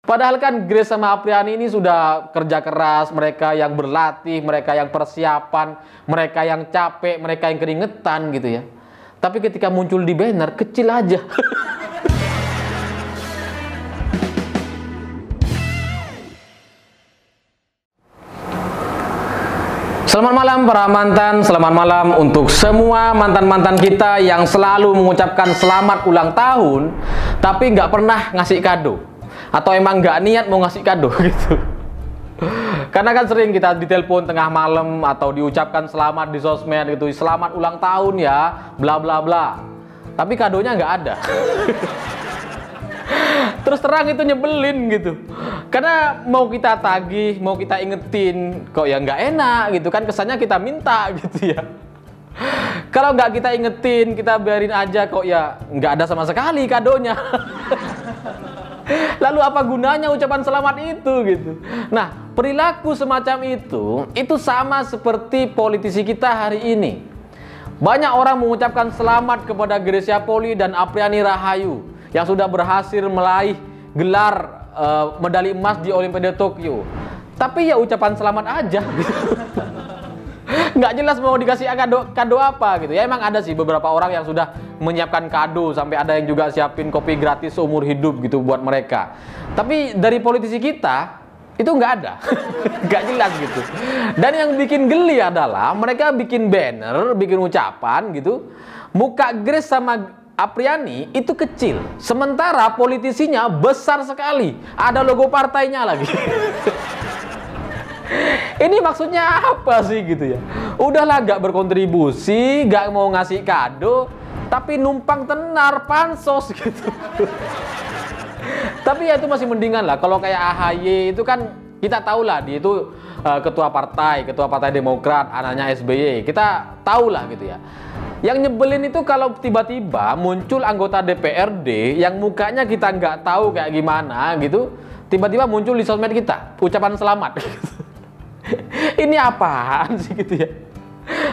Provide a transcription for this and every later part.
Padahal kan Grace sama Apriani ini sudah kerja keras, mereka yang berlatih, mereka yang persiapan, mereka yang capek, mereka yang keringetan gitu ya. Tapi ketika muncul di banner, kecil aja. Selamat malam para mantan, selamat malam untuk semua mantan-mantan kita yang selalu mengucapkan selamat ulang tahun, tapi nggak pernah ngasih kado. Atau emang nggak niat mau ngasih kado gitu. Karena kan sering kita ditelepon tengah malam atau diucapkan selamat di sosmed gitu, selamat ulang tahun ya, bla bla bla. Tapi kadonya nggak ada. Terus terang itu nyebelin gitu. Karena mau kita tagih, mau kita ingetin, kok ya nggak enak gitu kan, kesannya kita minta gitu ya. Kalau nggak kita ingetin, kita biarin aja, kok ya nggak ada sama sekali kadonya. Lalu apa gunanya ucapan selamat itu gitu. Nah, perilaku semacam itu sama seperti politisi kita hari ini. Banyak orang mengucapkan selamat kepada Gracia Poli dan Apriani Rahayu yang sudah berhasil meraih gelar medali emas di Olimpiade Tokyo. Tapi ya ucapan selamat aja gitu. Nggak jelas mau dikasih kado apa gitu ya. Emang ada sih beberapa orang yang sudah menyiapkan kado, sampai ada yang juga siapin kopi gratis seumur hidup gitu buat mereka. Tapi dari politisi kita itu nggak ada. Nggak jelas gitu. Dan yang bikin geli adalah mereka bikin banner, bikin ucapan gitu, muka Grace sama Apriani itu kecil, sementara politisinya besar sekali, ada logo partainya lagi. Ini maksudnya apa sih gitu ya? Udahlah gak berkontribusi, gak mau ngasih kado, tapi numpang tenar pansos gitu. Tapi ya itu masih mendingan lah. Kalau kayak AHY itu kan kita tahu lah, dia itu ketua partai Demokrat, anaknya SBY. Kita tahu lah gitu ya. Yang nyebelin itu kalau tiba-tiba muncul anggota DPRD yang mukanya kita nggak tahu kayak gimana gitu, tiba-tiba muncul di sosmed kita, ucapan selamat. Ini apaan sih gitu ya?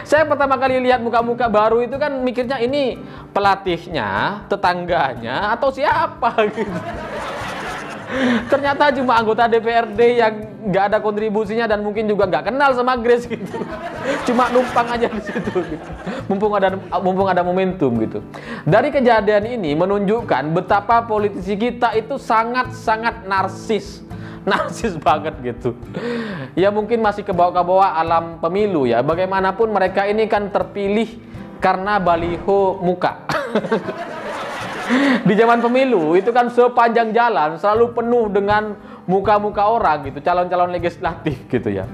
Saya pertama kali lihat muka-muka baru itu kan mikirnya ini pelatihnya, tetangganya, atau siapa gitu. Ternyata cuma anggota DPRD yang nggak ada kontribusinya dan mungkin juga nggak kenal sama Grace gitu. Cuma numpang aja di situ gitu. Mumpung ada momentum gitu. Dari kejadian ini menunjukkan betapa politisi kita itu sangat-sangat narsis. Narsis banget gitu. Ya mungkin masih kebawa-bawa alam pemilu ya. Bagaimanapun mereka ini kan terpilih karena baliho muka. Di zaman pemilu itu kan sepanjang jalan selalu penuh dengan muka-muka orang gitu, calon-calon legislatif gitu ya.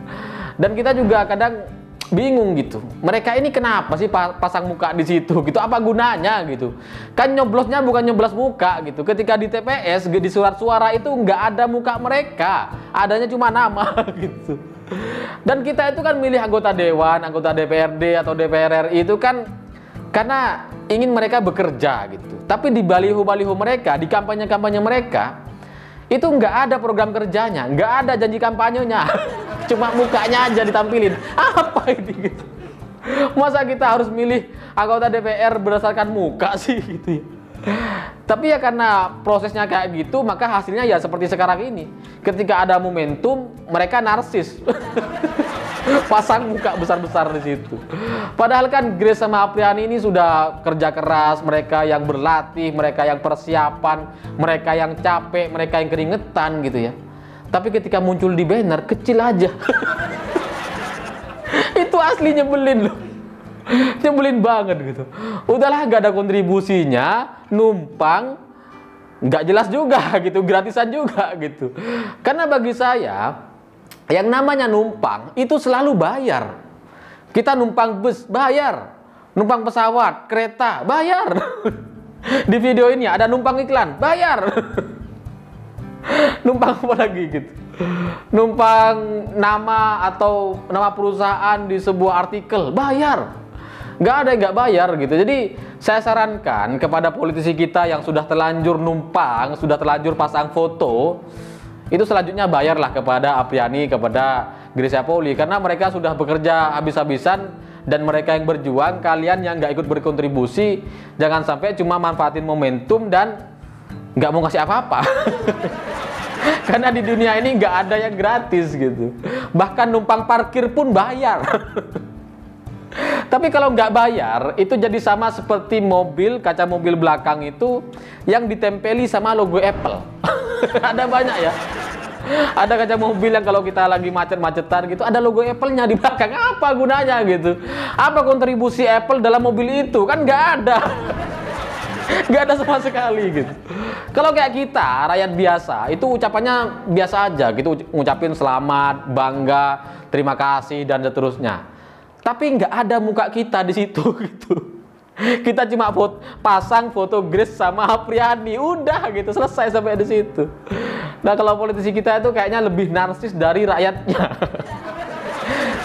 Dan kita juga kadang bingung gitu. Mereka ini kenapa sih pasang muka di situ gitu? Apa gunanya gitu? Kan nyoblosnya bukan nyoblos muka gitu. Ketika di TPS, di surat suara itu nggak ada muka mereka, adanya cuma nama gitu. Dan kita itu kan milih anggota dewan, anggota DPRD atau DPR RI itu kan karena ingin mereka bekerja gitu. Tapi di baliho-baliho mereka, di kampanye-kampanye mereka, itu nggak ada program kerjanya, nggak ada janji kampanyenya. Cuma mukanya aja ditampilin. Apa ini gitu? Masa kita harus milih anggota DPR berdasarkan muka sih gitu ya? Tapi ya karena prosesnya kayak gitu, maka hasilnya ya seperti sekarang ini. Ketika ada momentum, mereka narsis. Pasang muka besar-besar di situ. Padahal kan Grace sama Apriani ini sudah kerja keras, mereka yang berlatih, mereka yang persiapan, mereka yang capek, mereka yang keringetan gitu ya. Tapi ketika muncul di banner, kecil aja. Itu asli nyebelin loh. Nyebelin banget gitu. Udahlah gak ada kontribusinya, numpang, gak jelas juga gitu, gratisan juga gitu. Karena bagi saya, yang namanya numpang itu selalu bayar. Kita numpang bus, bayar. Numpang pesawat, kereta, bayar. Di video ini ada numpang iklan, bayar. Numpang apa lagi gitu? Numpang nama atau nama perusahaan di sebuah artikel, bayar. Nggak ada yang nggak bayar gitu. Jadi saya sarankan kepada politisi kita yang sudah terlanjur numpang, sudah terlanjur pasang foto, itu selanjutnya bayarlah kepada Apriani, kepada Gracia Poli, karena mereka sudah bekerja habis-habisan dan mereka yang berjuang. Kalian yang nggak ikut berkontribusi, jangan sampai cuma manfaatin momentum dan nggak mau ngasih apa-apa. Karena di dunia ini nggak ada yang gratis gitu. Bahkan numpang parkir pun bayar. Tapi kalau nggak bayar, itu jadi sama seperti mobil, kaca mobil belakang itu yang ditempeli sama logo Apple. Ada banyak ya. Ada kaca mobil yang kalau kita lagi macet-macetan gitu, ada logo Apple-nya di belakang. Apa gunanya gitu? Apa kontribusi Apple dalam mobil itu? Kan nggak ada. Nggak ada sama sekali gitu. Kalau kayak kita, rakyat biasa, itu ucapannya biasa aja gitu. Ngucapin selamat, bangga, terima kasih, dan seterusnya. Tapi nggak ada muka kita di situ gitu. Kita cuma pasang foto Grace sama Apriani, udah gitu, selesai sampai di situ. Nah, kalau politisi kita itu kayaknya lebih narsis dari rakyatnya.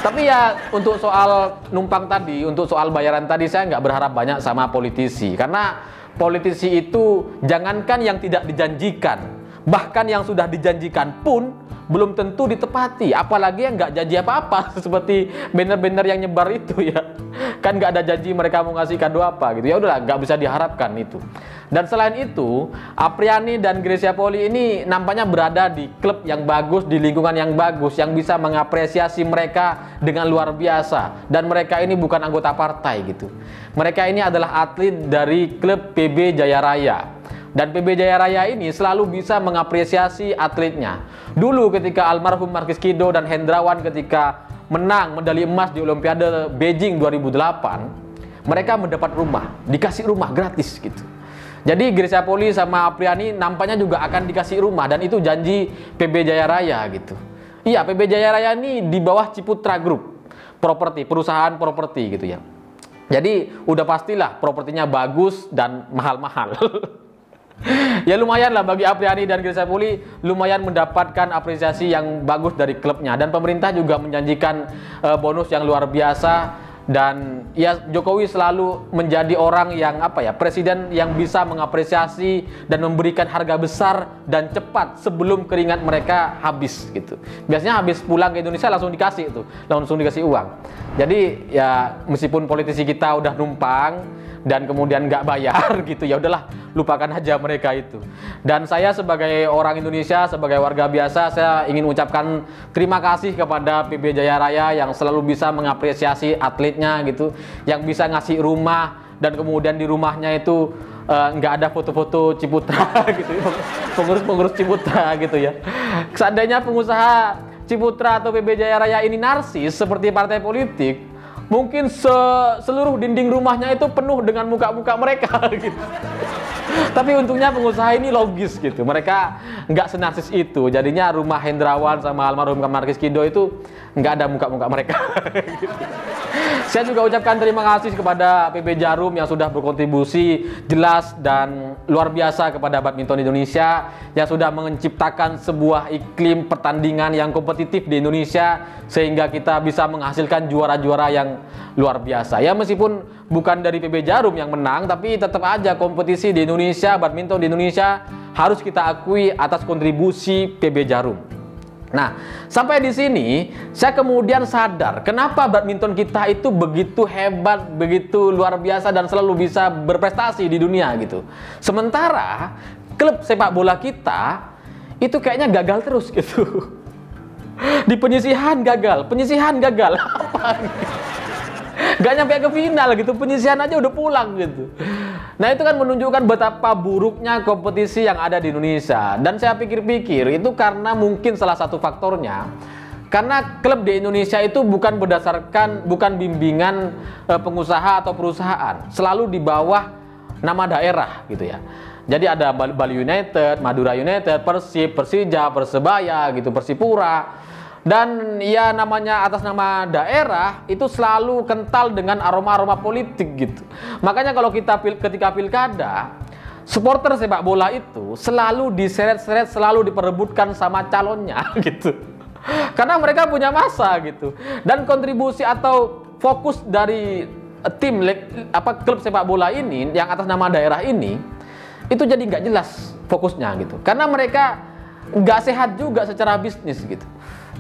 Tapi ya untuk soal numpang tadi, untuk soal bayaran tadi, saya nggak berharap banyak sama politisi. Karena politisi itu jangankan yang tidak dijanjikan, bahkan yang sudah dijanjikan pun belum tentu ditepati, apalagi yang nggak janji apa-apa seperti banner-banner yang nyebar itu ya, kan nggak ada janji mereka mau ngasih kado apa gitu, ya udahlah nggak bisa diharapkan itu. Dan selain itu, Apriani dan Gracia Poli ini nampaknya berada di klub yang bagus, di lingkungan yang bagus, yang bisa mengapresiasi mereka dengan luar biasa. Dan mereka ini bukan anggota partai gitu, mereka ini adalah atlet dari klub PB Jaya Raya. Dan PB Jaya Raya ini selalu bisa mengapresiasi atletnya. Dulu ketika almarhum Markis Kido dan Hendrawan ketika menang medali emas di Olimpiade Beijing 2008, mereka mendapat rumah, dikasih rumah gratis gitu. Jadi Gracia Poli sama Apriani nampaknya juga akan dikasih rumah, dan itu janji PB Jaya Raya gitu. Iya, PB Jaya Raya ini di bawah Ciputra Group, perusahaan properti gitu ya. Jadi udah pastilah propertinya bagus dan mahal-mahal. Ya lumayan lah bagi Apriani dan Gracia Poli, lumayan mendapatkan apresiasi yang bagus dari klubnya. Dan pemerintah juga menjanjikan bonus yang luar biasa. Dan ya Jokowi selalu menjadi orang yang presiden yang bisa mengapresiasi dan memberikan harga besar dan cepat sebelum keringat mereka habis gitu. Biasanya habis pulang ke Indonesia langsung dikasih itu, langsung dikasih uang. Jadi ya meskipun politisi kita udah numpang dan kemudian nggak bayar gitu, ya udahlah, lupakan aja mereka itu. Dan saya sebagai orang Indonesia, sebagai warga biasa, saya ingin ucapkan terima kasih kepada PB Jaya Raya yang selalu bisa mengapresiasi atletnya gitu, yang bisa ngasih rumah, dan kemudian di rumahnya itu nggak ada foto-foto Ciputra gitu, pengurus-pengurus Ciputra gitu ya. Seandainya pengusaha Ciputra atau PB Jaya Raya ini narsis seperti partai politik, mungkin seluruh dinding rumahnya itu penuh dengan muka-muka mereka gitu. Tapi untungnya pengusaha ini logis gitu, mereka nggak senarsis itu. Jadinya rumah Hendrawan sama almarhum Markis Kido itu nggak ada muka-muka mereka gitu. Saya juga ucapkan terima kasih kepada PB Jarum yang sudah berkontribusi jelas dan luar biasa kepada badminton Indonesia, yang sudah menciptakan sebuah iklim pertandingan yang kompetitif di Indonesia sehingga kita bisa menghasilkan juara-juara yang luar biasa. Ya meskipun bukan dari PB Jarum yang menang, tapi tetap aja kompetisi di Indonesia, badminton di Indonesia harus kita akui atas kontribusi PB Jarum. Nah, sampai di sini saya kemudian sadar kenapa badminton kita itu begitu hebat, begitu luar biasa dan selalu bisa berprestasi di dunia gitu. Sementara klub sepak bola kita itu kayaknya gagal terus gitu. Di penyisihan gagal apa? Gak nyampe ke final gitu, penyisihan aja udah pulang gitu. Nah itu kan menunjukkan betapa buruknya kompetisi yang ada di Indonesia. Dan saya pikir-pikir itu karena mungkin salah satu faktornya, karena klub di Indonesia itu bukan bimbingan pengusaha atau perusahaan, selalu di bawah nama daerah gitu ya. Jadi ada Bali United, Madura United, Persib, Persija, Persebaya gitu, Persipura. Dan ya namanya atas nama daerah itu selalu kental dengan aroma-aroma politik gitu. Makanya kalau ketika pilkada, supporter sepak bola itu selalu diseret-seret, selalu diperebutkan sama calonnya gitu. Karena mereka punya massa gitu. Dan kontribusi atau fokus dari tim klub sepak bola ini yang atas nama daerah ini itu jadi nggak jelas fokusnya gitu. Karena mereka nggak sehat juga secara bisnis gitu.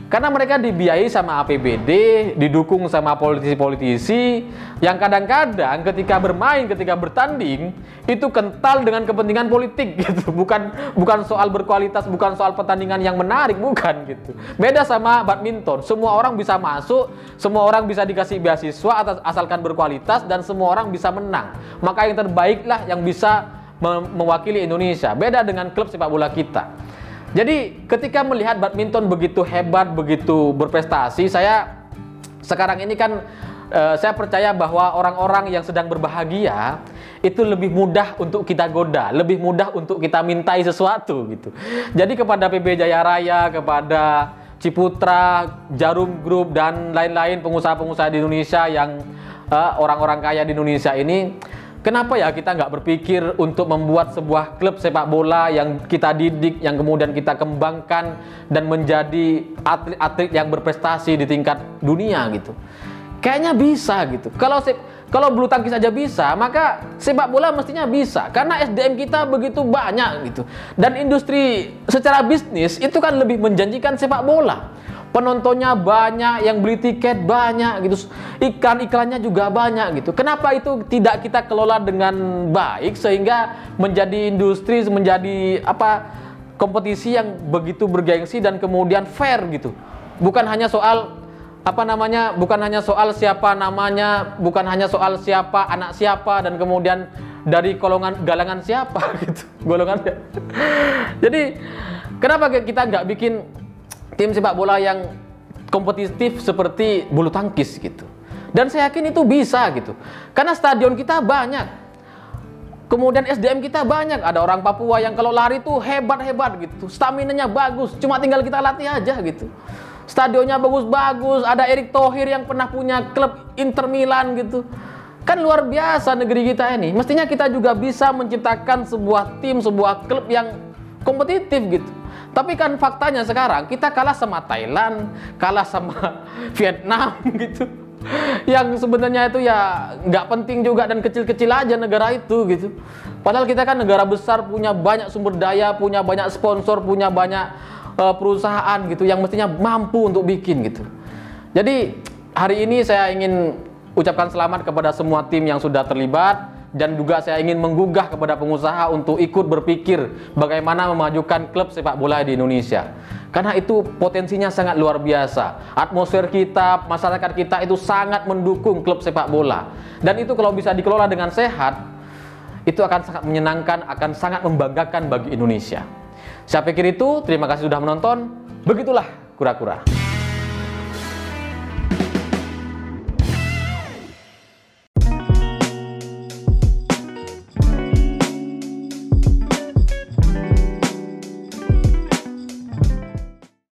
Karena mereka dibiayai sama APBD, didukung sama politisi-politisi yang kadang-kadang ketika bermain, ketika bertanding itu kental dengan kepentingan politik gitu. Bukan soal berkualitas, bukan soal pertandingan yang menarik, bukan gitu. Beda sama badminton, semua orang bisa masuk, semua orang bisa dikasih beasiswa asalkan berkualitas dan semua orang bisa menang. Maka yang terbaiklah yang bisa mewakili Indonesia. Beda dengan klub sepak bola kita. Jadi ketika melihat badminton begitu hebat, begitu berprestasi, saya sekarang ini kan saya percaya bahwa orang-orang yang sedang berbahagia itu lebih mudah untuk kita goda, lebih mudah untuk kita mintai sesuatu gitu. Jadi kepada PB Jaya Raya, kepada Ciputra, Jarum Group dan lain-lain pengusaha-pengusaha di Indonesia yang orang-orang kaya di Indonesia ini, kenapa ya kita nggak berpikir untuk membuat sebuah klub sepak bola yang kita didik, yang kemudian kita kembangkan dan menjadi atlet-atlet yang berprestasi di tingkat dunia gitu? Kayaknya bisa gitu. Kalau bulu tangkis aja bisa, maka sepak bola mestinya bisa. Karena SDM kita begitu banyak gitu. Dan industri secara bisnis itu kan lebih menjanjikan sepak bola. Penontonnya banyak, yang beli tiket banyak gitu, iklan-iklannya juga banyak gitu. Kenapa itu tidak kita kelola dengan baik sehingga menjadi industri, menjadi kompetisi yang begitu bergengsi dan kemudian fair gitu. Bukan hanya soal bukan hanya soal siapa namanya, bukan hanya soal siapa anak siapa dan kemudian dari galangan siapa gitu, golongan. Jadi kenapa kita nggak bikin tim sepak bola yang kompetitif seperti bulu tangkis gitu? Dan saya yakin itu bisa gitu. Karena stadion kita banyak. Kemudian SDM kita banyak. Ada orang Papua yang kalau lari tuh hebat-hebat gitu. Staminanya bagus. Cuma tinggal kita latih aja gitu. Stadionnya bagus-bagus. Ada Erick Thohir yang pernah punya klub Inter Milan gitu. Kan luar biasa negeri kita ini. Mestinya kita juga bisa menciptakan sebuah tim, sebuah klub yang kompetitif gitu. Tapi kan faktanya sekarang kita kalah sama Thailand, kalah sama Vietnam gitu. Yang sebenarnya itu ya nggak penting juga dan kecil-kecil aja negara itu gitu. Padahal kita kan negara besar, punya banyak sumber daya, punya banyak sponsor, punya banyak perusahaan gitu yang mestinya mampu untuk bikin gitu. Jadi hari ini saya ingin ucapkan selamat kepada semua tim yang sudah terlibat. Dan juga saya ingin menggugah kepada pengusaha untuk ikut berpikir bagaimana memajukan klub sepak bola di Indonesia. Karena itu potensinya sangat luar biasa. Atmosfer kita, masyarakat kita itu sangat mendukung klub sepak bola. Dan itu kalau bisa dikelola dengan sehat, itu akan sangat menyenangkan, akan sangat membanggakan bagi Indonesia. Saya pikir itu, terima kasih sudah menonton. Begitulah kura-kura.